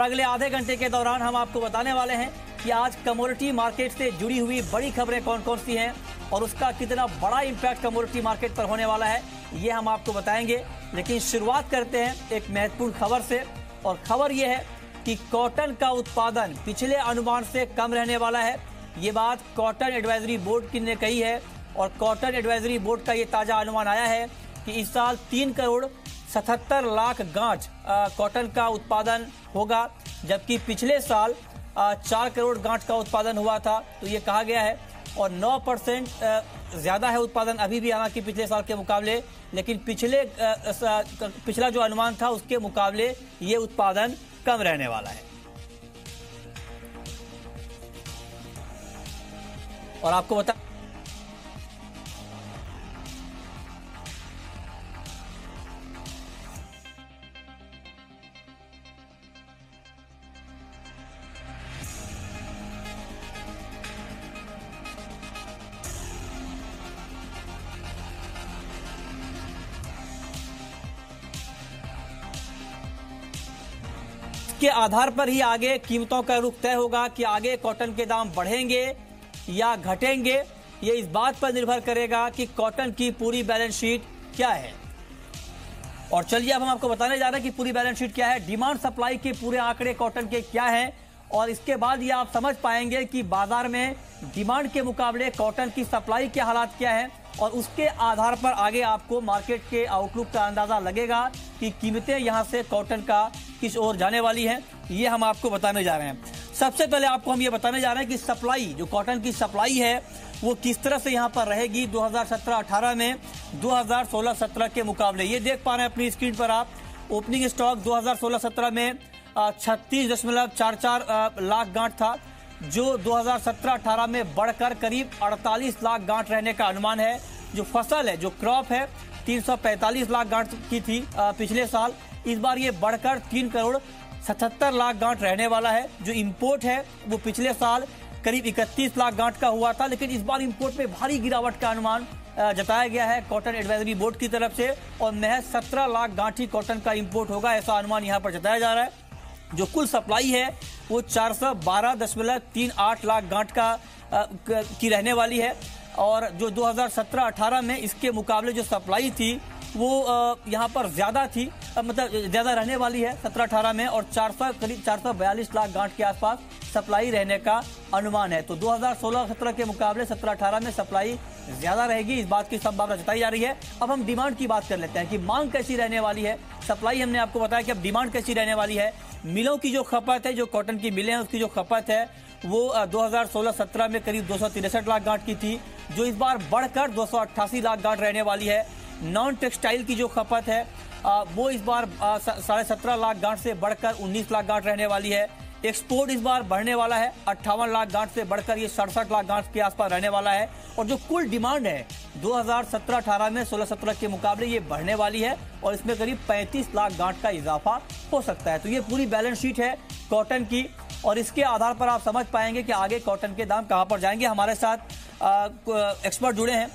अगले आधे घंटे के दौरान हम आपको बताने वाले हैं कि आज कमोडिटी मार्केट से जुड़ी हुई बड़ी खबरें कौन कौन सी हैं और उसका कितना बड़ा इंपैक्ट कमोडिटी मार्केट पर होने वाला है, ये हम आपको बताएंगे। लेकिन शुरुआत करते हैं एक महत्वपूर्ण खबर से, और खबर यह है कि कॉटन का उत्पादन पिछले अनुमान से कम रहने वाला है। ये बात कॉटन एडवाइजरी बोर्ड की ने कही है, और कॉटन एडवाइजरी बोर्ड का ये ताजा अनुमान आया है कि इस साल 3 करोड़ 77 लाख गांठ कॉटन का उत्पादन होगा, जबकि पिछले साल 4 करोड़ गांठ का उत्पादन हुआ था। तो ये कहा गया है, और 9% ज़्यादा है उत्पादन अभी भी, हालांकि पिछले साल के मुकाबले, लेकिन पिछला जो अनुमान था उसके मुकाबले ये उत्पादन कम रहने वाला है। और आपको बता के आधार पर ही आगे कीमतों का रुख तय होगा कि आगे कॉटन के दाम बढ़ेंगे या घटेंगे। ये इस बात पर निर्भर करेगा कि कॉटन की पूरी बैलेंस शीट क्या है। और चलिए अब हम आपको बताने जा रहे हैं कि पूरी बैलेंस शीट क्या है, डिमांड सप्लाई के पूरे आंकड़े कॉटन के क्या हैं, और इसके बाद ये आप समझ पाएंगे कि बाजार में डिमांड के मुकाबले कॉटन की सप्लाई के हालात क्या है, और उसके आधार पर आगे आपको मार्केट के आउटलुक का अंदाजा लगेगा कि कीमतें यहां से कॉटन का किस ओर जाने वाली हैं। ये हम आपको बताने जा रहे हैं। सबसे पहले आपको हम ये बताने जा रहे हैं कि सप्लाई, जो कॉटन की सप्लाई है वो किस तरह से यहां पर रहेगी 2017-18 में 2016-17 के मुकाबले। ये देख पा रहे हैं अपनी स्क्रीन पर आप, ओपनिंग स्टॉक 2016-17 में 36.44 लाख गांठ था, जो 2017-18 में बढ़कर करीब 48 लाख गांठ रहने का अनुमान है। जो फसल है, जो क्रॉप है, 345 लाख गांठ की थी पिछले साल, इस बार ये बढ़कर 3 करोड़ 77 लाख गांठ रहने वाला है। जो इंपोर्ट है वो पिछले साल करीब 31 लाख गांठ का हुआ था, लेकिन इस बार इंपोर्ट में भारी गिरावट का अनुमान जताया गया है कॉटन एडवाइजरी बोर्ड की तरफ से, और महज 17 लाख गांठ ही कॉटन का इंपोर्ट होगा, ऐसा अनुमान यहाँ पर जताया जा रहा है। जो कुल सप्लाई है वो 412.38 लाख गांठ की रहने वाली है, और जो 2017-18 में इसके मुकाबले जो सप्लाई थी वो यहाँ पर ज्यादा थी, मतलब ज्यादा रहने वाली है 17-18 में, और करीब 442 लाख गांठ के आसपास सप्लाई रहने का अनुमान है। तो 2016-17 के मुकाबले 17-18 में सप्लाई ज्यादा रहेगी, इस बात की संभावना जताई जा रही है। अब हम डिमांड की बात कर लेते हैं कि मांग कैसी रहने वाली है। सप्लाई हमने आपको बताया कि अब डिमांड कैसी रहने वाली है। मिलों की जो खपत है, जो कॉटन की मिलें हैं उसकी जो खपत है वो 2016-17 में करीब 263 लाख गांठ की थी, जो इस बार बढ़कर 288 लाख गांठ रहने वाली है। नॉन टेक्सटाइल की जो खपत है वो इस बार 17.5 लाख गांठ से बढ़कर 19 लाख गांठ रहने वाली है। एक्सपोर्ट इस बार बढ़ने वाला है, 58 लाख गांठ से बढ़कर ये 67 लाख गांठ के आसपास रहने वाला है। और जो कुल डिमांड है 2017-18 में 16-17 के मुकाबले ये बढ़ने वाली है, और इसमें करीब 35 लाख गांठ का इजाफा हो सकता है। तो ये पूरी बैलेंस शीट है कॉटन की, और इसके आधार पर आप समझ पाएंगे कि आगे कॉटन के दाम कहां पर जाएंगे। हमारे साथ एक्सपर्ट जुड़े हैं।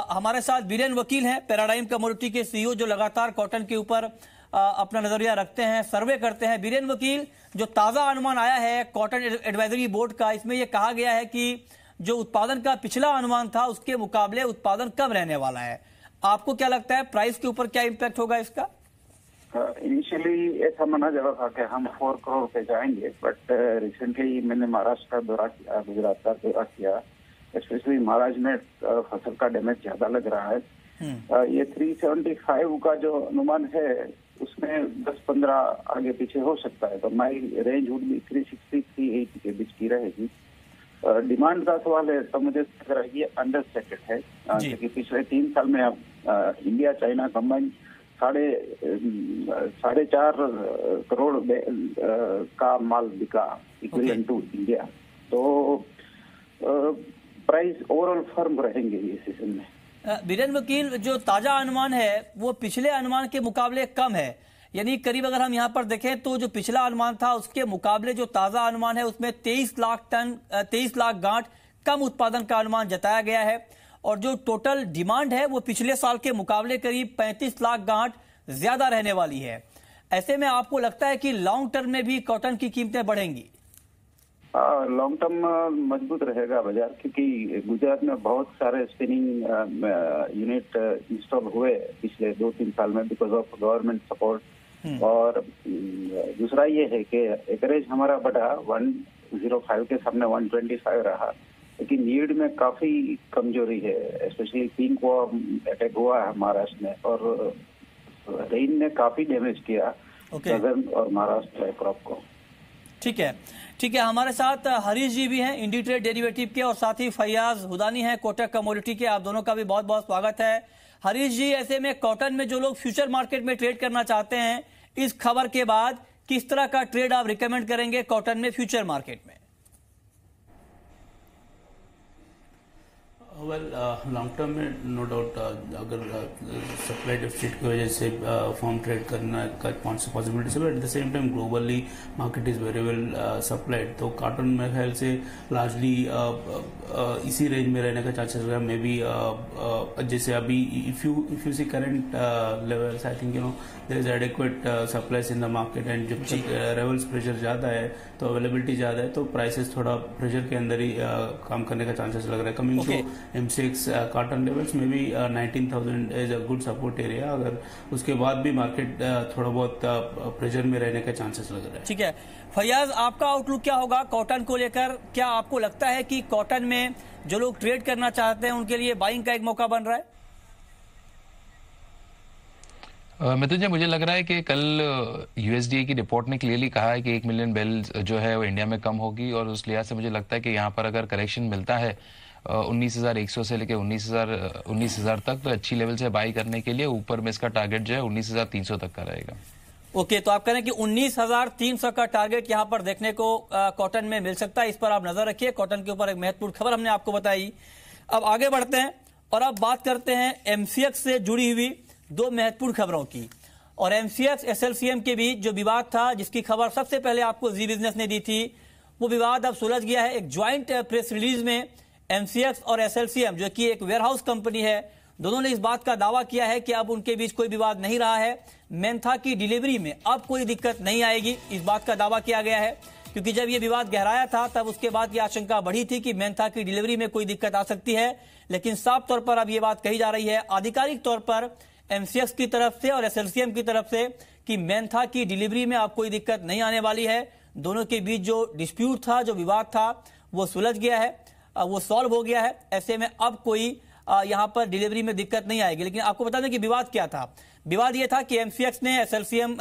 हमारे साथ बीरेन वकील हैं, पैराडाइम कमोडिटी के सीईओ, जो लगातार कॉटन के ऊपर अपना नजरिया रखते हैं, सर्वे करते हैं। बीरेन वकील, जो ताजा अनुमान आया है कॉटन एडवाइजरी बोर्ड का, इसमें यह कहा गया है कि जो उत्पादन का पिछला अनुमान था उसके मुकाबले उत्पादन कम रहने वाला है। आपको क्या लगता है, प्राइस के ऊपर क्या इम्पैक्ट होगा इसका? इनिशियली ऐसा माना जा रहा था कि हम 4 करोड़ पे जाएंगे, बट रिसेंटली मैंने महाराष्ट्र का दौरा किया, गुजरात का दौरा किया, स्पेशली महाराष्ट्र में फसल का डैमेज ज्यादा लग रहा है। ये 375 का जो अनुमान है उसमें 10-15 आगे पीछे हो सकता है, तो माई रेंज वुड बी 360-380 के बीच की रहेगी। डिमांड का सवाल है तो मुझे लग रहा है ये अंडर सेटेड है, क्योंकि पिछले 3 साल में अब इंडिया चाइना कंबाइन 4.5 करोड़ का माल बिका इक्विवेलेंट टू इंडिया। तो प्राइस ओवरऑल फर्म रहेंगे ये सीजन में। बीरेन वकील, जो ताजा अनुमान है वो पिछले अनुमान के मुकाबले कम है, यानी करीब अगर हम यहाँ पर देखें तो जो पिछला अनुमान था उसके मुकाबले जो ताजा अनुमान है उसमें 23 लाख गांठ कम उत्पादन का अनुमान जताया गया है, और जो टोटल डिमांड है वो पिछले साल के मुकाबले करीब 35 लाख गांठ ज्यादा रहने वाली है। ऐसे में आपको लगता है कि लॉन्ग टर्म में भी कॉटन की कीमतें बढ़ेंगी? लॉन्ग टर्म मजबूत रहेगा बाजार, क्योंकि गुजरात में बहुत सारे स्पिनिंग यूनिट इंस्टॉल हुए पिछले 2-3 साल में बिकॉज ऑफ गवर्नमेंट सपोर्ट। और दूसरा ये है कि एकरेज हमारा बढ़ा, 105 के सामने 125 रहा, लेकिन यील्ड में काफी कमजोरी है। स्पेशली पिंक वॉर्म अटैक हुआ है महाराष्ट्र में, और रेन ने काफी डैमेज किया सदर्न और महाराष्ट्र क्रॉप को। ठीक है, ठीक है। हमारे साथ हरीश जी भी हैं इंडिट्रेड डेरिवेटिव के, और साथ ही फैयाज हुदानी हैं कोटक कमोडिटी के। आप दोनों का भी बहुत बहुत स्वागत है। हरीश जी, ऐसे में कॉटन में जो लोग फ्यूचर मार्केट में ट्रेड करना चाहते हैं, इस खबर के बाद किस तरह का ट्रेड आप रिकमेंड करेंगे कॉटन में फ्यूचर मार्केट में? वेल, लॉन्ग टर्म में नो डाउट अगर सप्लाई डेफिसिट की वजह से फॉर्म ट्रेड करना का पॉसिबिलिटी है, eight the same time globally market is very well supplied, तो कॉटन मेरे ख्याल से लार्जली इसी रेंज में रहने का चांसेस है। मे बी जैसे अभी if you see current levels, I think there is adequate supplies in the market, and जब लेवल्स प्रेशर ज्यादा है तो अवेलेबिलिटी ज्यादा है, तो प्राइसेस थोड़ा प्रेशर के अंदर ही काम करने का चांसेस लग रहा है। Coming to M6 cotton levels में भी 19,000 is a good support area, अगर उसके बाद भी मार्केट थोड़ा बहुत प्रेशर में रहने का चांसेस लग रहा है। ठीक है, फैयाज, आपका आउटलुक क्या होगा कॉटन को लेकर? क्या आपको लगता है कि कॉटन में जो लोग ट्रेड करना चाहते हैं उनके लिए बाइंग का एक मौका बन रहा है? मिथुन जी, मुझे लग रहा है कि कल USDA की रिपोर्ट ने क्लियरली कहा है कि 1 मिलियन बेल्स जो है वो इंडिया में कम होगी, और उस लिहाज से मुझे लगता है कि यहाँ पर अगर करेक्शन मिलता है 19,100 से लेकर 19,000 तक, तो अच्छी लेवल से बाई करने के लिए ऊपर में इसका टारगेट जो है 19,300 तक का रहेगा। ओके, तो आप कह रहे हैं कि 19,300 का टारगेट यहां पर देखने को कॉटन में मिल सकता है। इस पर आप नजर रखिए। कॉटन के ऊपर एक महत्वपूर्ण खबर हमने आपको बताई। अब आगे बढ़ते हैं और अब बात करते हैं MCX से जुड़ी हुई दो महत्वपूर्ण खबरों की। और MCX SLCM के बीच जो विवाद था, जिसकी खबर सबसे पहले आपको जी बिजनेस ने दी थी, वो विवाद अब सुलझ गया है। एक ज्वाइंट प्रेस रिलीज में MCX और SLCM, जो कि एक वेयरहाउस कंपनी है, दोनों ने इस बात का दावा किया है कि अब उनके बीच कोई विवाद नहीं रहा है। मेंथा की डिलीवरी में अब कोई दिक्कत नहीं आएगी, इस बात का दावा किया गया है। क्योंकि जब ये विवाद गहराया था तब उसके बाद ये आशंका बढ़ी थी कि मेंथा की डिलीवरी में कोई दिक्कत आ सकती है, लेकिन साफ तौर पर अब ये बात कही जा रही है आधिकारिक तौर पर MCX की तरफ से और SLCM की तरफ से कि मेंथा की डिलीवरी में अब कोई दिक्कत नहीं आने वाली है। दोनों के बीच जो डिस्प्यूट था, जो विवाद था, वो सुलझ गया है, वो सॉल्व हो गया है। ऐसे में अब कोई यहां पर डिलीवरी में दिक्कत नहीं आएगी। लेकिन आपको बता दें कि विवाद क्या था। विवाद यह था कि MCX ने SLCM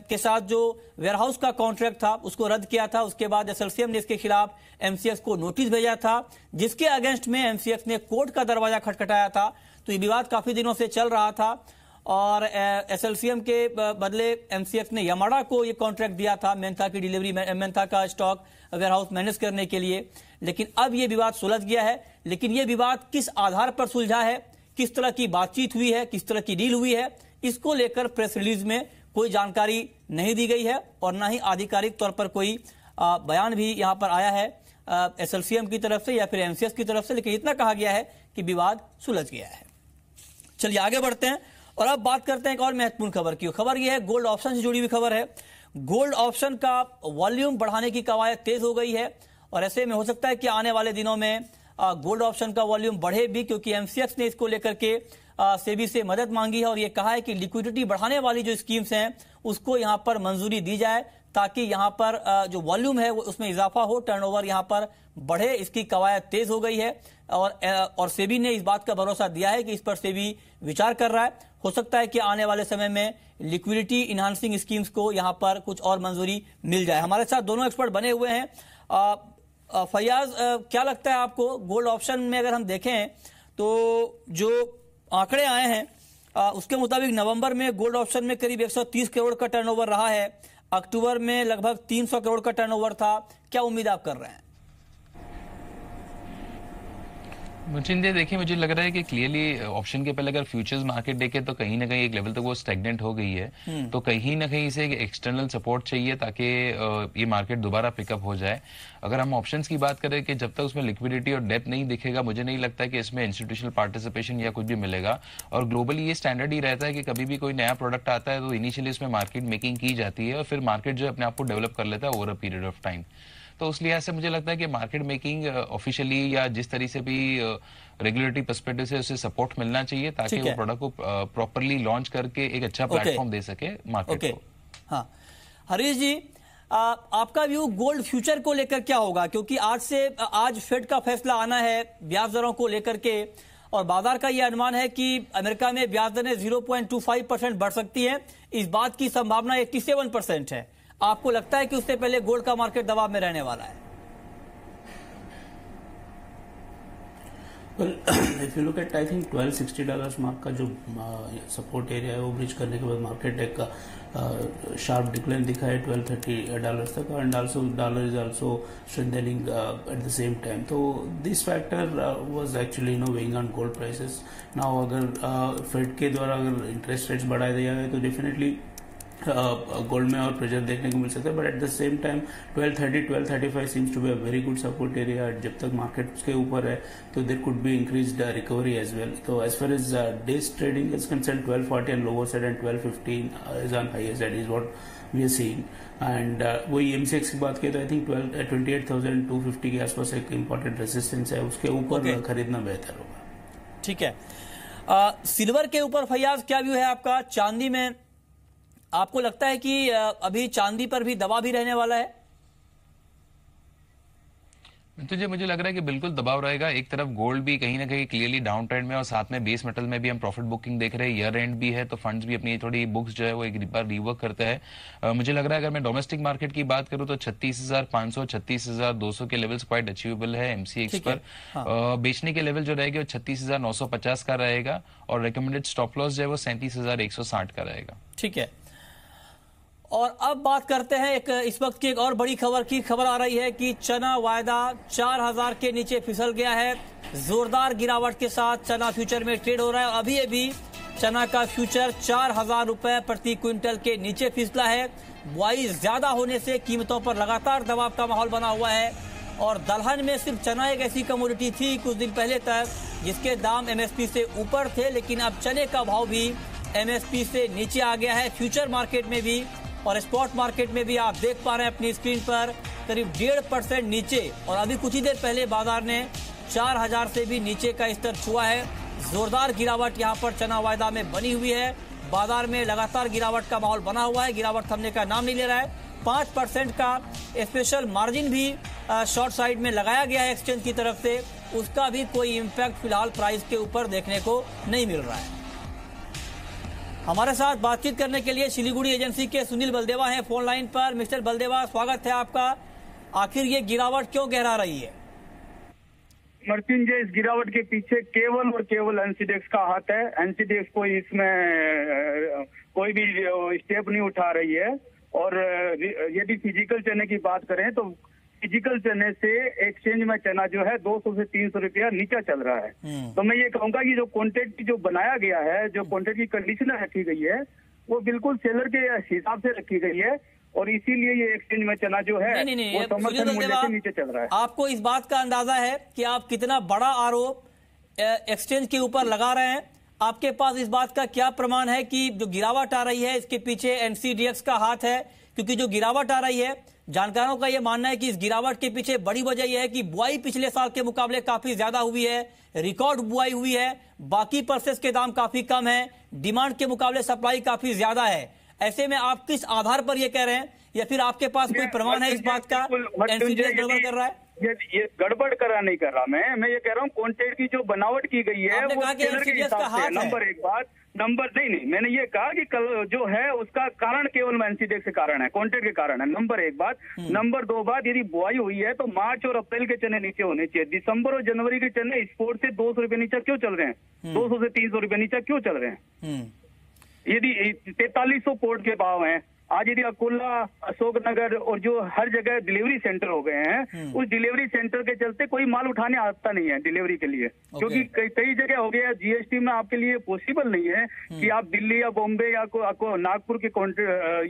के साथ जो वेयरहाउस का कॉन्ट्रैक्ट था उसको रद्द किया था। उसके बाद SLCM ने इसके खिलाफ MCX को नोटिस भेजा था, जिसके अगेंस्ट में MCX ने कोर्ट का दरवाजा खटखटाया था। तो ये विवाद काफी दिनों से चल रहा था और SLCM के बदले MCX ने यामाडा को ये कॉन्ट्रैक्ट दिया था मेंथा की डिलीवरी, मेंथा का स्टॉक वेयरहाउस मैनेज करने के लिए। लेकिन अब ये विवाद सुलझ गया है। लेकिन ये विवाद किस आधार पर सुलझा है, किस तरह की बातचीत हुई है, किस तरह की डील हुई है, इसको लेकर प्रेस रिलीज में कोई जानकारी नहीं दी गई है और ना ही आधिकारिक तौर पर कोई बयान भी यहां पर आया है SLCM की तरफ से या फिर MCX की तरफ से। लेकिन इतना कहा गया है कि विवाद सुलझ गया है। चलिए आगे बढ़ते हैं और अब बात करते हैं एक और महत्वपूर्ण खबर की। खबर यह है गोल्ड ऑप्शन से जुड़ी हुई खबर है। गोल्ड ऑप्शन का वॉल्यूम बढ़ाने की कवायद तेज हो गई है और ऐसे में हो सकता है कि आने वाले दिनों में गोल्ड ऑप्शन का वॉल्यूम बढ़े भी, क्योंकि MCX ने इसको लेकर के सेबी से मदद मांगी है और यह कहा है कि लिक्विडिटी बढ़ाने वाली जो स्कीम्स हैं उसको यहां पर मंजूरी दी जाए, ताकि यहां पर जो वॉल्यूम है उसमें इजाफा हो, टर्नओवर यहां पर बढ़े। इसकी कवायद तेज हो गई है और सेबी ने इस बात का भरोसा दिया है कि इस पर सेबी विचार कर रहा है। हो सकता है कि आने वाले समय में लिक्विडिटी इनहांसिंग स्कीम्स को यहां पर कुछ और मंजूरी मिल जाए। हमारे साथ दोनों एक्सपर्ट बने हुए हैं। फैयाज, क्या लगता है आपको गोल्ड ऑप्शन में अगर हम देखें तो जो आंकड़े आए हैं उसके मुताबिक नवंबर में गोल्ड ऑप्शन में करीब 130 करोड़ का टर्नओवर रहा है, अक्टूबर में लगभग 300 करोड़ का टर्नओवर था। क्या उम्मीद आप कर रहे हैं? मुझे देखिए, मुझे लग रहा है कि क्लियरली ऑप्शन के पहले अगर फ्यूचर्स मार्केट देखे तो कहीं ना कहीं एक लेवल तक वो स्टैग्नेंट हो गई है। तो कहीं ना कहीं से एक एक्सटर्नल सपोर्ट चाहिए ताकि ये मार्केट दोबारा पिकअप हो जाए। अगर हम ऑप्शंस की बात करें कि जब तक उसमें लिक्विडिटी और डेप्थ नहीं दिखेगा, मुझे नहीं लगता कि इसमें इंस्टीट्यूशनल पार्टिसिपेशन या कुछ भी मिलेगा। और ग्लोबली ये स्टैंडर्ड ही रहता है कि कभी भी कोई नया प्रोडक्ट आता है तो इनिशियली उसमें मार्केट मेकिंग की जाती है और फिर मार्केट जो है अपने आप को डेवलप कर लेता है over a period of time. तो उस लिहाज से मुझे लगता है कि मार्केट मेकिंग ऑफिशियली या जिस तरीके से भी रेगुलेटरी पर्सपेक्टिव से उसे सपोर्ट मिलना चाहिए ताकि वो प्रोडक्ट को प्रॉपरली लॉन्च करके एक अच्छा प्लेटफॉर्म दे सके मार्केट को। हाँ, हरीश जी, आपका व्यू गोल्ड फ्यूचर को लेकर क्या होगा? क्योंकि आज फेड का फैसला आना है ब्याज दरों को लेकर के, और बाजार का यह अनुमान है कि अमेरिका में ब्याज दरें 0.25% बढ़ सकती है। इस बात की संभावना 87% है। आपको लगता है कि उससे पहले गोल्ड का मार्केट दबाव में रहने वाला है? Well, if you look at, I think $1260 mark का जो सपोर्ट एरिया है वो ब्रिज करने के बाद मार्केट एक शार्प डिक्लाइन दिखा है $1230 तक, and also dollar is also strengthening at the same time. तो this factor was actually weighing on gold prices. Now अगर फेड के द्वारा अगर इंटरेस्ट रेट्स बढ़ा दिया है तो डेफिनेटली गोल्ड में और प्रेशर देखने को मिल सकता है, but at the same time 1230-1235 seems to be a very good support area. जब तक मार्केट उसके ऊपर है तो there could be increased recovery as well. तो as far as days trading is concern 1240 and lower side and 1215 is on higher side is what we are seeing. And वही MCX की बात की तो आई थिंक 28,250 के आसपास एक important resistance है, उसके ऊपर खरीदना बेहतर होगा। ठीक है। सिल्वर के ऊपर फैयाज क्या व्यू है आपका? चांदी में आपको लगता है कि अभी चांदी पर भी दबाव भी रहने वाला है? तो मुझे लग रहा है कि बिल्कुल दबाव रहेगा। एक तरफ गोल्ड भी कहीं ना कहीं क्लियरली डाउन ट्रेंड में और साथ में बेस मेटल में भी हम प्रॉफिट बुकिंग देख रहे हैं। ईयर एंड भी है तो फंड्स भी अपनी थोड़ी बुक्स जो है वो एक बार रिवर्क करते हैं। मुझे लग रहा है अगर मैं डोमेस्टिक मार्केट की बात करूं तो 36,500 36,200 के लेवल्स क्वाइट अचीवेबल है एमसीएक्स पर। बेचने के लेवल जो रहेगा वो 36,950 का रहेगा और रिकमेंडेड स्टॉप लॉस जो है वो 37,160 का रहेगा। ठीक है। और अब बात करते हैं इस वक्त की एक और बड़ी खबर आ रही है कि चना वायदा 4,000 के नीचे फिसल गया है। जोरदार गिरावट के साथ चना फ्यूचर में ट्रेड हो रहा है। अभी अभी चना का फ्यूचर 4,000 रुपए प्रति क्विंटल के नीचे फिसला है। बुआई ज्यादा होने से कीमतों पर लगातार दबाव का माहौल बना हुआ है। और दलहन में सिर्फ चना एक ऐसी कमोडिटी थी कुछ दिन पहले तक जिसके दाम एमएसपी से ऊपर थे, लेकिन अब चने का भाव भी एमएसपी से नीचे आ गया है। फ्यूचर मार्केट में भी और स्पॉट मार्केट में भी आप देख पा रहे हैं अपनी स्क्रीन पर करीब 1.5% नीचे, और अभी कुछ ही देर पहले बाजार ने 4,000 से भी नीचे का स्तर छुआ है। जोरदार गिरावट यहां पर चना वायदा में बनी हुई है। बाजार में लगातार गिरावट का माहौल बना हुआ है, गिरावट थमने का नाम नहीं ले रहा है। 5% का स्पेशल मार्जिन भी शॉर्ट साइड में लगाया गया है एक्सचेंज की तरफ से, उसका भी कोई इम्पैक्ट फिलहाल प्राइस के ऊपर देखने को नहीं मिल रहा है। हमारे साथ बातचीत करने के लिए सिलीगुड़ी एजेंसी के सुनील बलदेवा हैं फोन लाइन पर। मिस्टर बलदेवा, स्वागत है आपका। आखिर ये गिरावट क्यों गहरा रही है? मर्चेंट इस गिरावट के पीछे केवल और केवल एनसीडीएक्स का हाथ है। एनसीडीएक्स कोई इसमें कोई भी स्टेप नहीं उठा रही है। और यदि फिजिकल चने की बात करें तो फिजिकल चने से एक्सचेंज में चना जो है 200 से 300 रुपया नीचा चल रहा है। तो मैं ये कहूंगा कि जो क्वांटिटी जो बनाया गया है, जो क्वांटिटी की कंडीशन रखी गई है, वो बिल्कुल सेलर के हिसाब से रखी गई है और इसीलिए ये एक्सचेंज में चना जो है वो समर्थन मूल्य से नीचे चल रहा है। आपको इस बात का अंदाजा है कि आप कितना बड़ा आरोप एक्सचेंज के ऊपर लगा रहे हैं? आपके पास इस बात का क्या प्रमाण है कि जो गिरावट आ रही है इसके पीछे एनसीडीएक्स का हाथ है? क्योंकि जो गिरावट आ रही है, जानकारों का यह मानना है कि इस गिरावट के पीछे बड़ी वजह यह है कि बुआई पिछले साल के मुकाबले काफी ज्यादा हुई है, रिकॉर्ड बुआई हुई है, बाकी पल्सेस के दाम काफी कम है, डिमांड के मुकाबले सप्लाई काफी ज्यादा है। ऐसे में आप किस आधार पर यह कह रहे हैं, या फिर आपके पास कोई प्रमाण है इस बात का एनसीडीएक्स गड़बड़ कर रहा है? ये गड़बड़ करा नहीं कर रहा मैं ये कह रहा हूँ क्वांटिटी की जो बनावट की गई है वो सेलर के हिसाब से। नंबर एक बात, नंबर नहीं मैंने ये कहा कि कल जो है उसका कारण केवल एनसीडीएक्स के कारण है, क्वांटिटी के कारण है। नंबर एक बात। नंबर दो बात, यदि बुआई हुई है तो मार्च और अप्रैल के चने नीचे होने चाहिए। दिसंबर और जनवरी के चने एक्सपोर्ट से 200 रुपये नीचे क्यों चल रहे हैं? 200 से 300 रुपये नीचे क्यों चल रहे हैं? यदि 4300 पोर्ट के भाव हैं आज यदि अकोला, अशोकनगर और जो हर जगह डिलीवरी सेंटर हो गए हैं, उस डिलीवरी सेंटर के चलते कोई माल उठाने आता नहीं है डिलीवरी के लिए, क्योंकि कई जगह हो गया जीएसटी में आपके लिए पॉसिबल नहीं है कि आप दिल्ली या बॉम्बे या नागपुर के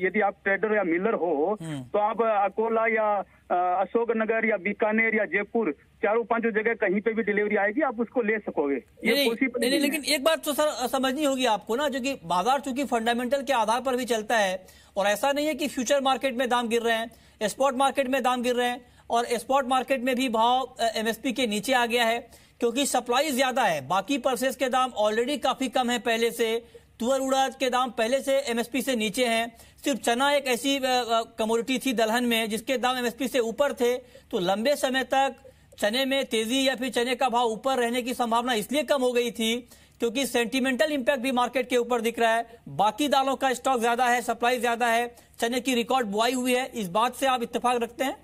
यदि आप ट्रेडर या मिलर हो तो आप अकोला या अशोकनगर या बीकानेर या जयपुर, चारों पांचों जगह कहीं पे भी डिलीवरी आएगी, आप उसको ले सकोगे। ये पॉसिबल नहीं, लेकिन एक बात तो सर समझनी होगी आपको ना, जो कि बाजार चूंकि फंडामेंटल के आधार पर भी चलता है, और ऐसा नहीं है कि फ्यूचर मार्केट में दाम गिर रहे हैं, स्पॉट मार्केट में दाम गिर रहे हैं, और स्पॉट मार्केट में भी भाव एमएसपी के नीचे आ गया है क्योंकि सप्लाई ज्यादा है। बाकी पल्सेस के दाम ऑलरेडी काफी कम है पहले से, तुअर उड़द के दाम पहले से एमएसपी से नीचे हैं, सिर्फ चना एक ऐसी कमोडिटी थी दलहन में जिसके दाम एमएसपी से ऊपर थे। तो लंबे समय तक चने में तेजी या फिर चने का भाव ऊपर रहने की संभावना इसलिए कम हो गई थी क्योंकि सेंटिमेंटल इंपैक्ट भी मार्केट के ऊपर दिख रहा है। बाकी दालों का स्टॉक ज्यादा है, सप्लाई ज्यादा है, चने की रिकॉर्ड बुआई हुई है। इस बात से आप इत्तेफाक रखते हैं?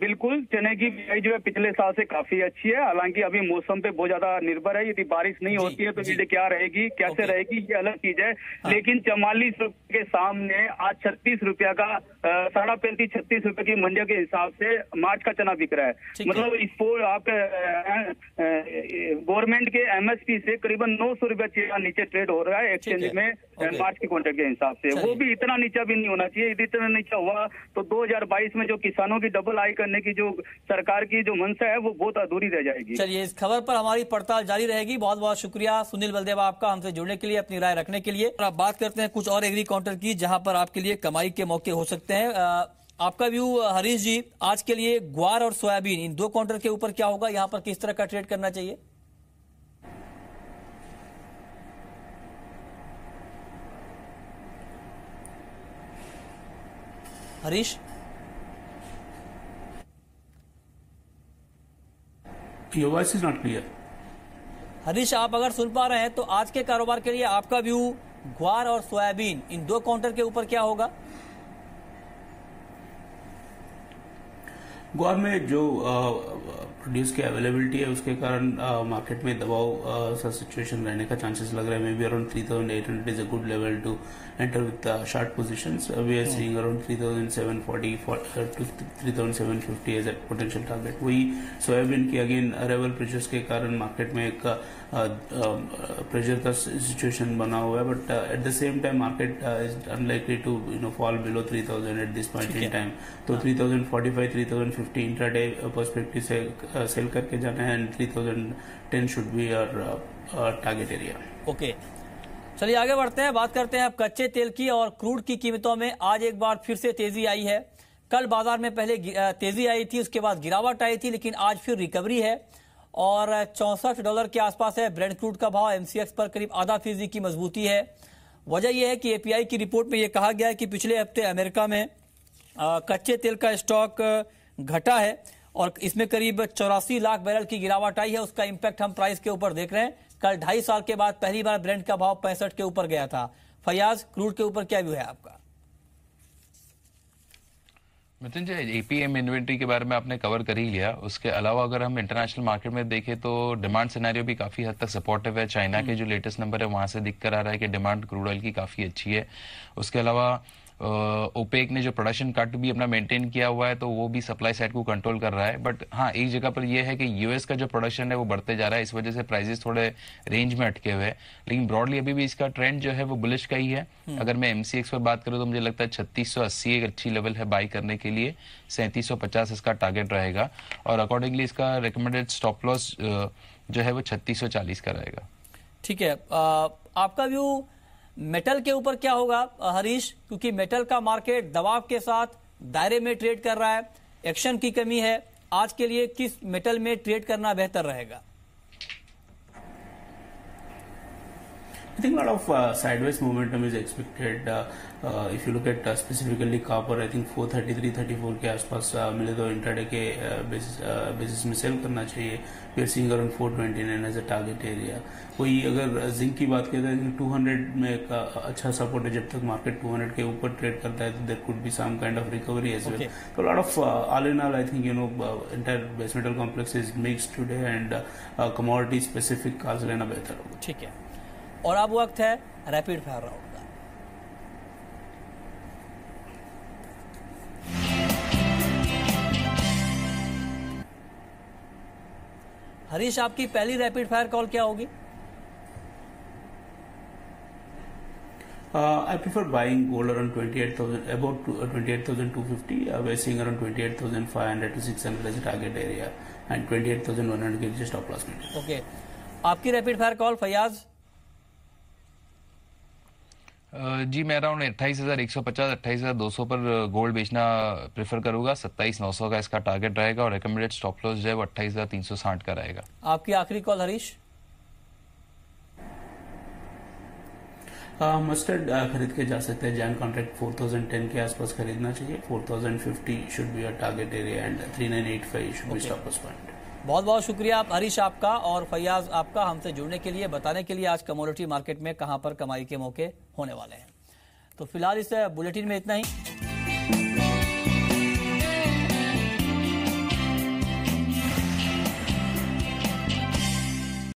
बिल्कुल, चने की बुआई जो है पिछले साल से काफी अच्छी है। हालांकि अभी मौसम पे बहुत ज्यादा निर्भर है, यदि बारिश नहीं होती है तो चीजें क्या रहेगी, कैसे रहेगी, ये अलग चीज है। लेकिन 44 रुपए के सामने आज 36 रुपया का 35-36 रुपए की मंडियों के हिसाब से मार्च का चना बिक रहा है। मतलब इसको आप गवर्नमेंट के एमएसपी से करीबन 900 रुपया चना नीचे ट्रेड हो रहा है एक्सचेंज में मार्च के कॉन्ट्रैक्ट के हिसाब से। वो भी इतना नीचा भी नहीं होना चाहिए। यदि इतना नीचा हुआ तो 2022 में जो किसानों की डबल आई करने की जो सरकार की जो मंशा है वो बहुत अधूरी रह जाएगी। चलिए, इस खबर पर हमारी पड़ताल जारी रहेगी। बहुत बहुत शुक्रिया सुनील बलदेवा आपका हमसे जुड़ने के लिए, अपनी राय रखने के लिए। अब बात करते हैं कुछ और एग्री काउंटर की जहां पर आपके लिए कमाई के मौके हो सकते हैं। आपका व्यू हरीश जी, आज के लिए ग्वार और सोयाबीन इन दो काउंटर के ऊपर क्या होगा, यहाँ पर किस तरह का ट्रेड करना चाहिए? Harish, Your voice is not clear. Harish, आप अगर सुन पा रहे हैं तो आज के कारोबार के लिए आपका व्यू ग्वार और सोयाबीन इन दो काउंटर के ऊपर क्या होगा? ग्वार में जो प्रोड्यूस की अवेलेबिलिटी है उसके कारण मार्केट में दबाव सा सिचुएशन रहने का चांसेस लग रहा है। May be around 3800 is a good level to enter with short positions. We are seeing around 3740 to 3750 as a potential target. वही सोयाबीन की अगेन अराइवल प्रेशर्स के कारण मार्केट में एक प्रेशर का सिचुएशन बना हुआ है, but at the same time market is unlikely to fall below 3000 at this point in time. तो 3045 3050 इंट्राडे पर्सपेक्टिव से सेल करके जाना है and 3010 should be our target area. Okay, चलिए आगे बढ़ते हैं, बात करते हैं अब कच्चे तेल की और क्रूड की कीमतों में आज एक बार फिर से तेजी आई है। कल बाजार में पहले तेजी आई थी, उसके बाद गिरावट आई थी, लेकिन आज फिर रिकवरी है और $64 के आसपास है ब्रेंट क्रूड का भाव। एमसीएक्स पर करीब आधा फीसदी की मजबूती है। वजह यह है कि एपीआई की रिपोर्ट में यह कहा गया है कि पिछले हफ्ते अमेरिका में कच्चे तेल का स्टॉक घटा है और इसमें करीब 84 लाख बैरल की गिरावट आई है। उसका इंपैक्ट हम प्राइस के ऊपर देख रहे हैं। कल 2.5 साल के बाद पहली बार ब्रेंट का भाव 65 के ऊपर गया था। फयाज, क्रूड के ऊपर क्या व्यू है आपका? मिथुन जी, एपीएम इन्वेंट्री के बारे में आपने कवर कर ही लिया। उसके अलावा अगर हम इंटरनेशनल मार्केट में देखें तो डिमांड सिनेरियो भी काफी हद तक सपोर्टिव है। चाइना के जो लेटेस्ट नंबर है वहां से दिख कर आ रहा है कि डिमांड क्रूड ऑयल की काफी अच्छी है। उसके अलावा ओपेक ने जो प्रोडक्शन कट भी अपना मेंटेन किया हुआ है तो वो भी सप्लाई साइड को कंट्रोल कर रहा है। बट हाँ, एक जगह पर यह है कि यूएस का जो प्रोडक्शन है वो बढ़ते जा रहा है, इस वजह से प्राइसेस थोड़े रेंज में अटके हुए हैं। लेकिन ब्रॉडली अभी भी इसका ट्रेंड जो है वो बुलिश का ही है। अगर मैं एमसीएक्स पर बात करूं तो मुझे लगता है 3680 एक अच्छी लेवल है बाई करने के लिए। 3750 इसका टारगेट रहेगा और अकॉर्डिंगली इसका रिकमेंडेड स्टॉप लॉस जो है वो 3640 का रहेगा। ठीक है, आपका व्यू मेटल के ऊपर क्या होगा हरीश? क्योंकि मेटल का मार्केट दबाव के साथ दायरे में ट्रेड कर रहा है, एक्शन की कमी है। आज के लिए किस मेटल में ट्रेड करना बेहतर रहेगा? I think a lot of sideways momentum is expected. If you look at specifically copper, I think 433-34 के आसपास मिले तो इंट्राडे के बेसिस में सेल करना चाहिए। We are seeing around 429 as a target area. वही अगर जिंक की बात करें तो 200 में एक अच्छा सपोर्ट है। जब तक मार्केट 200 के ऊपर ट्रेड करता है तो there could be some kind of recovery as well. So a lot of all in all, I think entire base metal complex is mixed today and commodity specific calls लेना बेहतर होगा। ठीक है, और अब वक्त है रैपिड फायर राउंड का। हरीश, आपकी पहली रैपिड फायर कॉल क्या होगी? I prefer buying gold around 28,000, about 28,250. We're seeing around 28,500 to 600 as a target area, and 28,100 के लिए stop loss maintain. ओके, आपकी रैपिड फायर कॉल फयाज? जी मैं अराउंड 28,150 28,200 पर गोल्ड बेचना प्रेफर करूंगा। 27,900 का इसका टारगेट रहेगा और रिकमेंडेड स्टॉप लॉस जो है वो 28,360 का रहेगा। आपकी आखिरी कॉल हरीश? मस्टर्ड खरीद के जा सकते हैं। जैन कॉन्ट्रैक्ट 4010 के आसपास खरीदना चाहिए। 4050 should be a target area and 3985 should be stop loss point. बहुत बहुत शुक्रिया हरीश आपका और फयाज आपका हमसे जुड़ने के लिए, बताने के लिए आज कमोडिटी मार्केट में कहां पर कमाई के मौके होने वाले हैं। तो फिलहाल इस बुलेटिन में इतना ही।